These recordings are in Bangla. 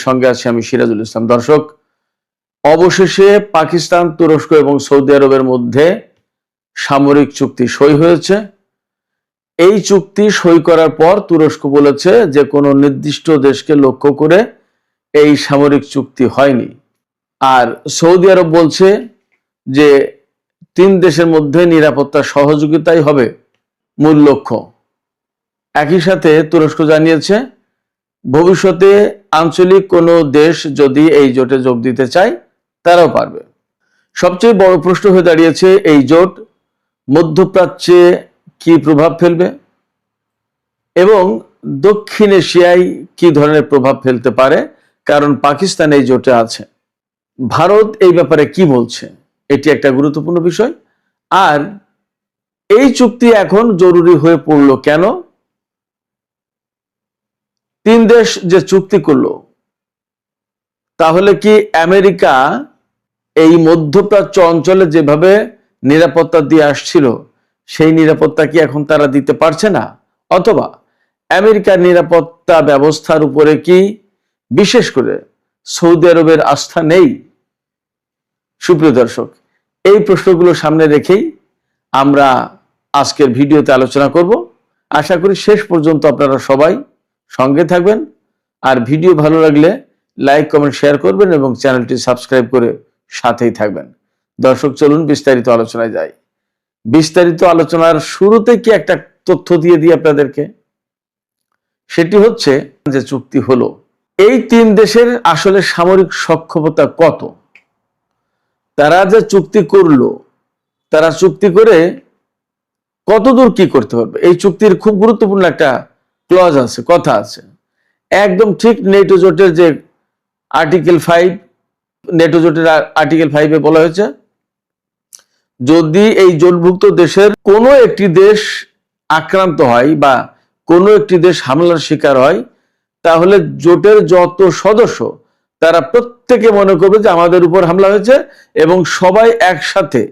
সঙ্গে আছি আমি সিরাজুল ইসলাম। দর্শক, অবশেষে পাকিস্তান, তুরস্ক এবং সৌদি আরবের মধ্যে সামরিক চুক্তি সই হয়েছে। এই চুক্তি সই করার পর তুরস্ক বলেছে যে কোনো নির্দিষ্ট দেশকে লক্ষ্য করে এই সামরিক চুক্তি হয়নি, আর সৌদি আরব বলছে যে 3 দেশের মধ্যে নিরাপত্তা সহযোগিতাই হবে মূল লক্ষ্য। একই সাথে তুরস্ক জানিয়েছে ভবিষ্যতে আঞ্চলিক কোনো দেশ যদি এই জোটে যোগ দিতে চায় তারাও পারবে। সবচেয়ে বড় প্রশ্ন হয়ে দাঁড়িয়েছে এই জোট মধ্যপ্রাচ্যে কি প্রভাব ফেলবে এবং দক্ষিণ এশিয়ায় কি ধরনের প্রভাব ফেলতে পারে, কারণ পাকিস্তান এই জোটে আছে। ভারত এই ব্যাপারে কি বলছে, এটি একটা গুরুত্বপূর্ণ বিষয়। আর এই চুক্তি এখন জরুরি হয়ে পড়লো কেন? 3 দেশ যে চুক্তি করলো, তাহলে কি আমেরিকা এই মধ্যপ্রাচ্য অঞ্চলে যেভাবে নিরাপত্তা দিয়ে আসছিল সেই নিরাপত্তা কি এখন তারা দিতে পারছে না, অথবা আমেরিকার নিরাপত্তা ব্যবস্থার উপরে কি বিশেষ করে সৌদি আরবের আস্থা নেই? সুপ্রিয় দর্শক, এই প্রশ্নগুলো সামনে রেখেই আমরা আজকের ভিডিওতে আলোচনা করব। আশা করি শেষ পর্যন্ত আপনারা সবাই সঙ্গে থাকবেন, আর ভিডিও ভালো লাগলে লাইক, কমেন্ট, শেয়ার করবেন এবং চ্যানেলটি সাবস্ক্রাইব করে সাথেই থাকবেন। দর্শক, চলুন বিস্তারিত আলোচনায় যাই। বিস্তারিত আলোচনার শুরুতে কি একটা তথ্য দিয়ে দিই আপনাদেরকে। সেটি হচ্ছে যে চুক্তি হলো, এই 3 দেশের আসলে সামরিক সক্ষমতা কত, তারা যে চুক্তি করলো, তারা চুক্তি করে কতদূর কি করতে পারবে। এই চুক্তির খুব গুরুত্বপূর্ণ একটা ক্লজ আছে, কথা আছে, একদম ঠিক নেটো জোটের যে আর্টিকেল 5, নেটো জোটের আর্টিকেল 5-এ বলা হয়েছে যদি এই জোটভুক্ত দেশের কোনো একটি দেশ আক্রান্ত হয় বা কোনো একটি দেশ হামলার শিকার হয়, তাহলে জোটের যত সদস্য তারা প্রত্যেকে মনে করবে যে আমাদের উপর হামলা হয়েছে এবং সবাই একসাথে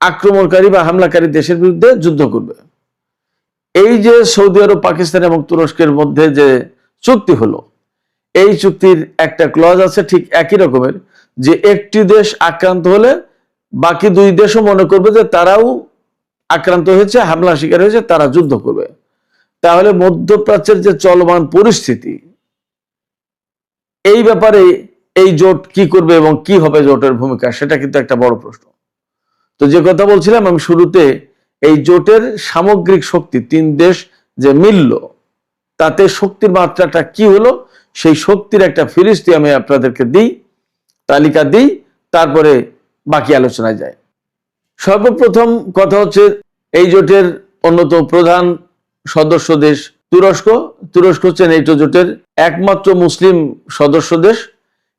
আক্রমণকারী বা হামলাকারী দেশের বিরুদ্ধে যুদ্ধ করবে। এই যে সৌদি আরব, পাকিস্তান এবং তুরস্কের মধ্যে যে চুক্তি হলো, এই চুক্তির একটা ক্লজ আছে ঠিক একই রকমের, যে একটি দেশ আক্রান্ত হলে বাকি 2 দেশও মনে করবে যে তারাও আক্রান্ত হয়েছে, হামলা শিকার হয়েছে, তারা যুদ্ধ করবে। তাহলে মধ্যপ্রাচ্যের যে চলমান পরিস্থিতি, এই ব্যাপারে এই জোট কি করবে এবং কি হবে জোটের ভূমিকা, সেটা কিন্তু একটা বড় প্রশ্ন। তো যে কথা বলছিলাম আমি শুরুতে, এই জোটের সামগ্রিক শক্তি, 3 দেশ যে মিলল, তাতে শক্তির মাত্রাটা কি হলো, সেই শক্তির একটা ফিরিস্তি আমি আপনাদেরকে দিই, তালিকা দিই, তারপরে বাকি আলোচনায় যায়। সর্বপ্রথম কথা হচ্ছে এই জোটের অন্যতম প্রধান সদস্য দেশ তুরস্ক। তুরস্ক হচ্ছে নেটো জোটের একমাত্র মুসলিম সদস্য দেশ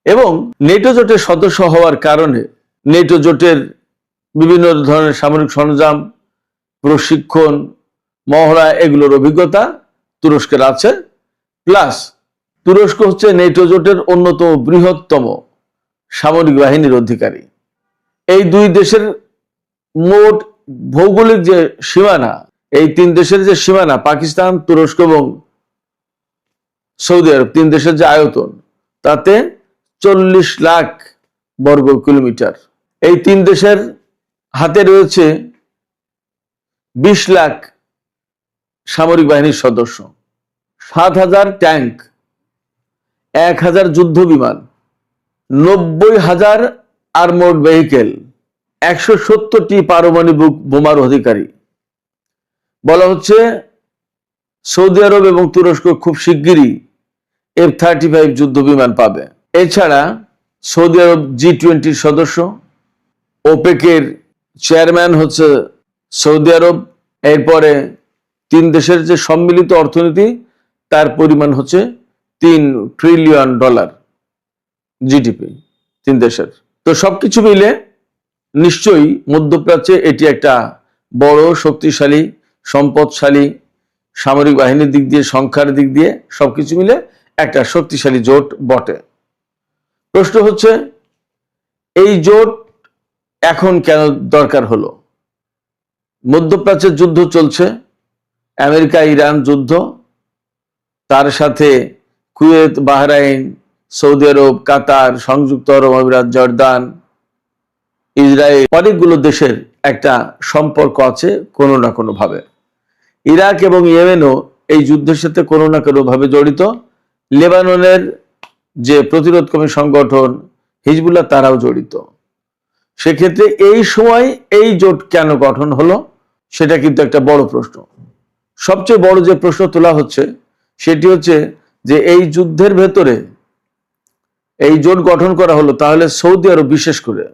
এবং নেটো জোটের সদস্য হওয়ার কারণে নেটো জোটের বিভিন্ন ধরনের সামরিক সরঞ্জাম, প্রশিক্ষণ, মহড়া, এগুলোর অভিজ্ঞতা তুরস্কের আছে। প্লাস তুরস্ক হচ্ছে নেটো জোটের অন্যতম বৃহত্তম সামরিক বাহিনীর অধিকারী। এই 2 দেশের মোট ভৌগোলিক যে সীমানা, এই 3 দেশের যে সীমানা, পাকিস্তান, তুরস্ক এবং সৌদি আরব, 3 দেশের যে আয়তন, তাতে 40 লাখ বর্গ কিলোমিটার। এই 3 দেশের হাতে রয়েছে 20 লাখ সামরিক বাহিনীর সদস্য, 7,000 ট্যাঙ্ক, 1,000 যুদ্ধ বিমান, 90,000 আর্মড ভেহিকেল, 170টি পারমাণবিক বোমার অধিকারী। বলা হচ্ছে সৌদি আরব এবং তুরস্ক খুব শিগগিরই F-35 যুদ্ধ বিমান পাবে। এছাড়া সৌদি আরব G20 সদস্য, ওপেকের চেয়ারম্যান হচ্ছে সৌদি আরব। এরপরে 3 দেশের যে সম্মিলিত অর্থনীতি, তার পরিমাণ হচ্ছে $3 ট্রিলিয়ন জিডিপি 3 দেশের। তো সবকিছু মিলে নিশ্চয়ই মধ্যপ্রাচ্যে এটি একটা বড়, শক্তিশালী, সম্পদশালী সামরিক বাহিনীর দিক দিয়ে, সংখ্যার দিক দিয়ে সবকিছু মিলে একটা শক্তিশালী জোট বটে। প্রশ্ন হচ্ছে এই জোট এখন কেন দরকার হলো? মধ্যপ্রাচ্যের যুদ্ধ চলছে, আমেরিকা ইরান যুদ্ধ, তার সাথে কুয়েত, বাহরাইন, সৌদি আরব, কাতার, সংযুক্ত আরব আমিরাত, জর্দান, ইসরায়েল, অনেকগুলো দেশের একটা সম্পর্ক আছে কোনো না কোনো ভাবে। ইরাক এবং ইয়েমেনও এই যুদ্ধের সাথে কোনো না কোনো ভাবে জড়িত। লেবাননের যে প্রতিরোধকামী সংগঠন হিজবুল্লাহ তারাও জড়িত। সেক্ষেত্রে এই সময় এই জোট কেন গঠন হলো সেটা কিন্তু একটা বড় প্রশ্ন। সবচেয়ে বড় যে প্রশ্ন তোলা হচ্ছে সেটি হচ্ছে যে এই যুদ্ধের ভেতরে এই জোট গঠন করা হলো, তাহলে সৌদি আরব বিশেষ করে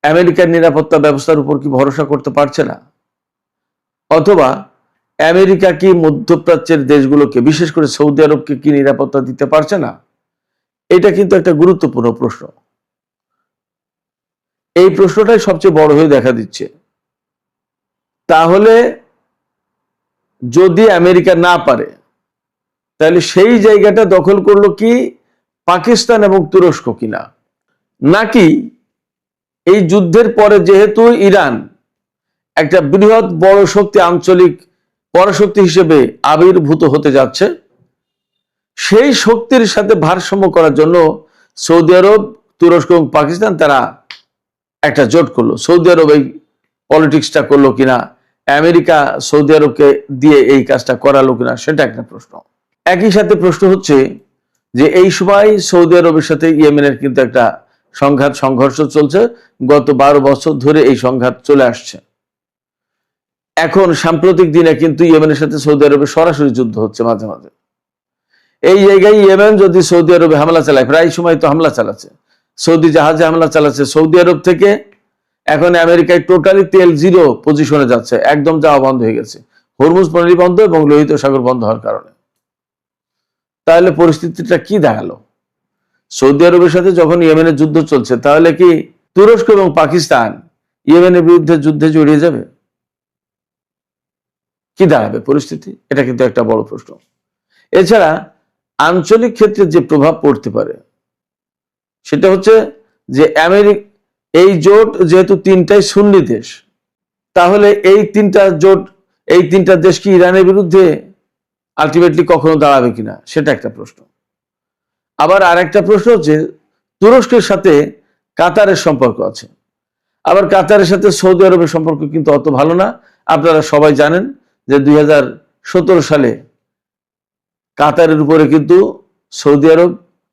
আমেরিকার নিরাপত্তা ব্যবস্থার উপর কি ভরসা করতে পারছে না, অথবা আমেরিকা কি মধ্যপ্রাচ্যের দেশগুলোকে বিশেষ করে সৌদি আরবকে কি নিরাপত্তা দিতে পারছে না? এটা কিন্তু একটা গুরুত্বপূর্ণ প্রশ্ন। এই প্রশ্নটাই সবচেয়ে বড় হয়ে দেখা দিচ্ছে। তাহলে যদি আমেরিকা না পারে, তাহলে সেই জায়গাটা দখল করলো কি পাকিস্তান এবং তুরস্ক কিনা, নাকি এই যুদ্ধের পরে যেহেতু ইরান একটা বৃহৎ বড় শক্তি, আঞ্চলিক পরাশক্তি হিসেবে আবির্ভূত হতে যাচ্ছে, সেই শক্তির সাথে ভারসাম্য করার জন্য সৌদি আরব, তুরস্ক এবং পাকিস্তান তারা একটা জোট করলো। সৌদি আরব এই পলিটিক্সটা করলো কিনা, আমেরিকা সৌদি আরবকে দিয়ে এই কাজটা করালো কিনা, সেটা একটা প্রশ্ন। একই সাথে প্রশ্ন হচ্ছে যে এই সময় সৌদি আরবের সাথে ইয়েমেনের কিন্তু একটা সংঘর্ষ চলছে। গত 12 বছর ধরে এই সংঘাত চলে আসছে। এখন সাম্প্রতিক দিনে কিন্তু ইয়েমেনের সাথে সৌদি আরবের সরাসরি যুদ্ধ হচ্ছে মাঝে মাঝে। এই জায়গায় ইয়েমেন যদি সৌদি আরবে হামলা চালায়, প্রায় সময় তো হামলা চালাচ্ছে, সৌদি জাহাজে হামলা চালাচ্ছে, সৌদি আরব থেকে এখন আমেরিকায় টোটালি তেল জিরো পজিশনে যাচ্ছে, একদম যাওয়া বন্ধ হয়ে গেছে হরমুজ প্রণালী বন্ধ এবং লোহিত সাগর বন্ধ হওয়ার কারণে। তাহলে পরিস্থিতিটা কি দাঁড়ালো? সৌদি আরবের সাথে যখন ইয়েমেনের যুদ্ধ চলছে, তাহলে কি তুরস্ক এবং পাকিস্তান ইয়েমেনের বিরুদ্ধে যুদ্ধে জড়িয়ে যাবে? কি দাঁড়াবে পরিস্থিতি? এটা কিন্তু একটা বড় প্রশ্ন। এছাড়া আঞ্চলিক ক্ষেত্রে যে প্রভাব পড়তে পারে সেটা হচ্ছে যে এই জোট যেহেতু তিনটাই সুন্নি দেশ, তাহলে এই তিনটা দেশ কি ইরানের বিরুদ্ধে আলটিমেটলি কখনো দাঁড়াবে কিনা, সেটা একটা প্রশ্ন। আবার আরেকটা প্রশ্ন হচ্ছে তুরস্কের সাথে কাতারের সম্পর্ক আছে, আবার কাতারের সাথে সৌদি আরবের সম্পর্ক কিন্তু অত ভালো না। আপনারা সবাই জানেন যে 2017 সালে কাতারের উপরে কিন্তু সৌদি আরব,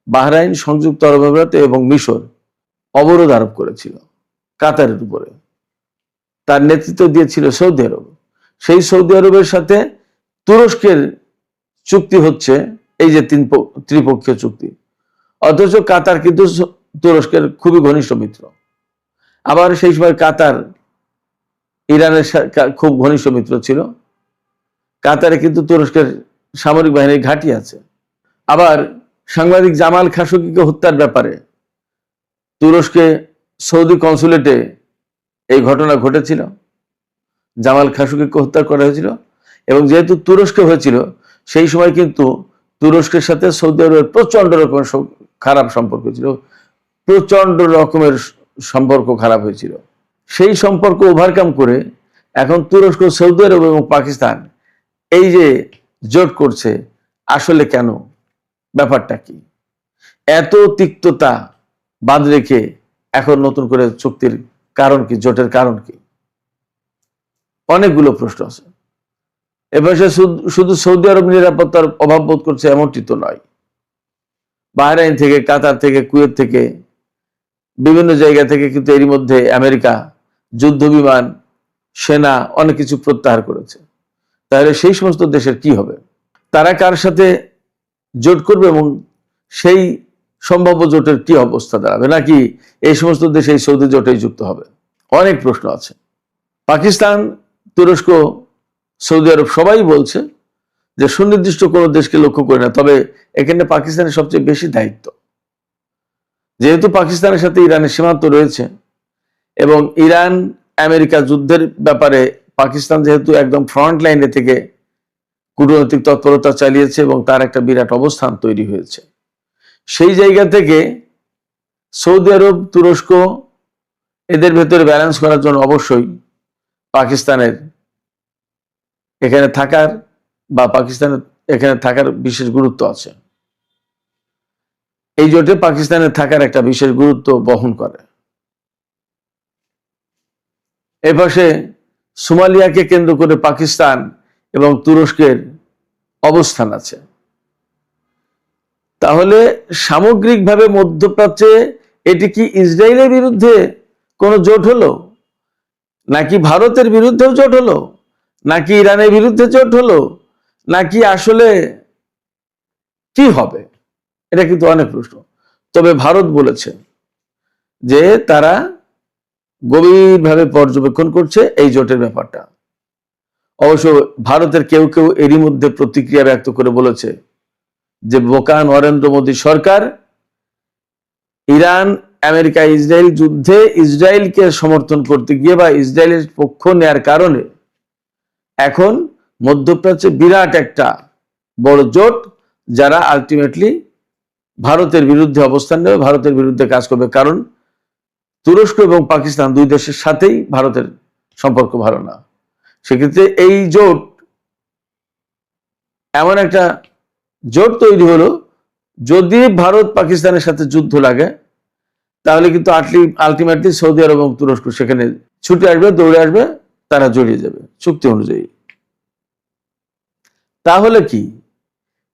বাহরাইন, সংযুক্ত আরব আমিরাত এবং মিশর অবরোধ আরোপ করেছিল কাতারের উপরে। তার নেতৃত্ব দিয়েছিল সৌদি আরব। সেই সৌদি আরবের সাথে তুরস্কের চুক্তি হচ্ছে এই যে ত্রিপক্ষীয় চুক্তি, অথচ কাতার কিন্তু তুরস্কের খুবই ঘনিষ্ঠ মিত্র। আবার সেই সময় কাতার ইরানের খুব ঘনিষ্ঠ মিত্র ছিল। কাতারে কিন্তু তুরস্কের সামরিক বাহিনীর ঘাঁটি আছে। আবার সাংবাদিক জামাল খাশোগিকে হত্যার ব্যাপারে তুরস্কে সৌদি কনসুলেটে এই ঘটনা ঘটেছিল, জামাল খাশোগিকে হত্যা করা হয়েছিল। এবং যেহেতু তুরস্কে হয়েছিল, সেই সময় কিন্তু তুরস্কের সাথে সৌদি আরবের প্রচন্ড রকমের খারাপ সম্পর্ক ছিল, প্রচন্ড রকমের সম্পর্ক খারাপ হয়েছিল। সেই সম্পর্ক ওভারকাম করে এখন তুরস্ক, সৌদি আরব এবং পাকিস্তান এই যে জোট করছে, আসলে কেন, ব্যাপারটা কি? এত তিক্ততা বাদ রেখে এখন নতুন করে চুক্তির কারণ কি, জোটের কারণ কি? অনেকগুলো প্রশ্ন আছে। এবার শুধু সৌদি আরব নিরাপত্তার অভাব বোধ করছে এমনটি তো নয়। বাহরাইন থেকে, কাতার থেকে, কুয়েত থেকে, বিভিন্ন জায়গা থেকে কিন্তু এরই মধ্যে আমেরিকা যুদ্ধ বিমান, সেনা অনেক কিছু প্রত্যাহার করেছে। তাহলে সেই সমস্ত দেশের কি হবে? তারা কার সাথে জোট করবে এবং সেই সম্ভাব্য জোটের কি অবস্থা দাঁড়াবে? নাকি এই সমস্ত দেশ এই সৌদি জোটেই যুক্ত হবে? অনেক প্রশ্ন আছে। পাকিস্তান, তুরস্ক, সৌদি আরব সবাই বলছে যে সুনির্দিষ্ট কোনো দেশকে লক্ষ্য করে না, তবে এখানে পাকিস্তানের সবচেয়ে বেশি দায়িত্ব। যেহেতু পাকিস্তানের সাথে ইরানের সীমান্ত রয়েছে এবং ইরান আমেরিকা যুদ্ধের ব্যাপারে পাকিস্তান যেহেতু একদম ফ্রন্ট লাইনে থেকে কূটনৈতিক তৎপরতা চালিয়েছে এবং তার একটা বিরাট অবস্থান তৈরি হয়েছে, সেই জায়গা থেকে সৌদি আরব, তুরস্ক এদের ভেতরে ব্যালেন্স করার জন্য অবশ্যই পাকিস্তানের এখানে থাকার বা পাকিস্তানের এখানে থাকার বিশেষ গুরুত্ব আছে। এই জোটে পাকিস্তানের থাকার একটা বিশেষ গুরুত্ব বহন করে। এপাশে সোমালিয়াকে কেন্দ্র করে পাকিস্তান এবং তুরস্কের অবস্থান আছে। তাহলে সামগ্রিকভাবে মধ্যপ্রাচ্যে এটি কি ইসরায়েলের বিরুদ্ধে কোনো জোট হলো, নাকি ভারতের বিরুদ্ধেও জোট হলো, নাকি ইরানের বিরুদ্ধে জোট হলো, নাকি আসলে কি হবে? এটা কিন্তু অনেক প্রশ্ন। তবে ভারত বলেছে যে তারা গভীরভাবে পর্যবেক্ষণ করছে এই জোটের ব্যাপারটা। অবশ্য ভারতের কেউ কেউ এরই মধ্যে প্রতিক্রিয়া ব্যক্ত করে বলেছে যে বোকা নরেন্দ্র মোদী সরকার ইরান আমেরিকা ইসরায়েল যুদ্ধে ইসরায়েলকে সমর্থন করতে গিয়ে বা ইসরায়েলের পক্ষ নেয়ার কারণে এখন মধ্যপ্রাচ্যে বিরাট একটা বড় জোট, যারা আলটিমেটলি ভারতের বিরুদ্ধে অবস্থান নেবে, ভারতের বিরুদ্ধে কাজ করবে। কারণ তুরস্ক এবং পাকিস্তান দুই দেশের সাথেই ভারতের সম্পর্ক ভালো না। সেক্ষেত্রে এই জোট এমন একটা জোট তৈরি হলো, যদি ভারত পাকিস্তানের সাথে যুদ্ধ লাগে তাহলে কিন্তু আলটিমেটলি সৌদি আরব এবং তুরস্ক সেখানে ছুটে আসবে, দৌড়ে আসবে, তারা জড়িয়ে যাবে চুক্তি অনুযায়ী। তাহলে কি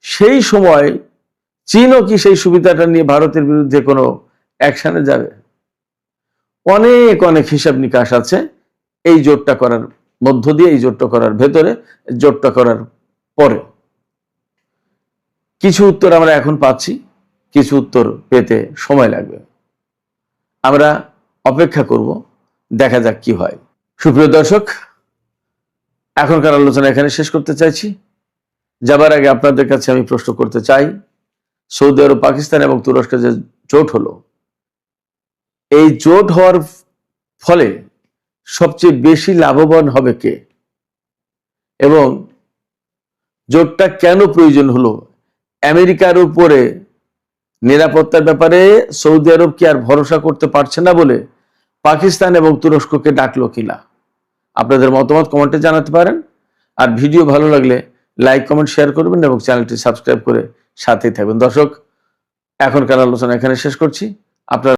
সেই সময় চীনও কি সেই সুবিধাটা নিয়ে ভারতের বিরুদ্ধে কোনো অ্যাকশনে যাবে? অনেক অনেক হিসাব নিকাশ আছে এই জোটটা করার মধ্য দিয়ে, এই জোটটা করার ভেতরে, জোটটা করার পরে। কিছু উত্তর আমরা এখন পাচ্ছি, কিছু উত্তর পেতে সময় লাগবে। আমরা অপেক্ষা করব, দেখা যাক কি হয়। সুপ্রিয় দর্শক, এখনকার আলোচনা এখানে শেষ করতে চাইছি। যাবার আগে আপনাদের কাছে আমি প্রশ্ন করতে চাই, সৌদি আরব, পাকিস্তান এবং তুরস্কের যে জোট হলো, এই জোট হওয়ার ফলে সবচেয়ে বেশি লাভবান হবে কে, এবং জোটটা কেন প্রয়োজন হলো? আমেরিকার উপরে নিরাপত্তার ব্যাপারে সৌদি আরব কি আর ভরসা করতে পারছে না বলে পাকিস্তান এবং তুরস্ককে ডাকলো কিনা? আপনাদের মতামত কমেন্টে জানাতে পারেন। আর ভিডিও ভালো লাগলে লাইক, কমেন্ট, শেয়ার করবেন এবং চ্যানেলটি সাবস্ক্রাইব করে সাথেই থাকবেন। দর্শক, এখনকার আলোচনা এখানে শেষ করছি। আপনারা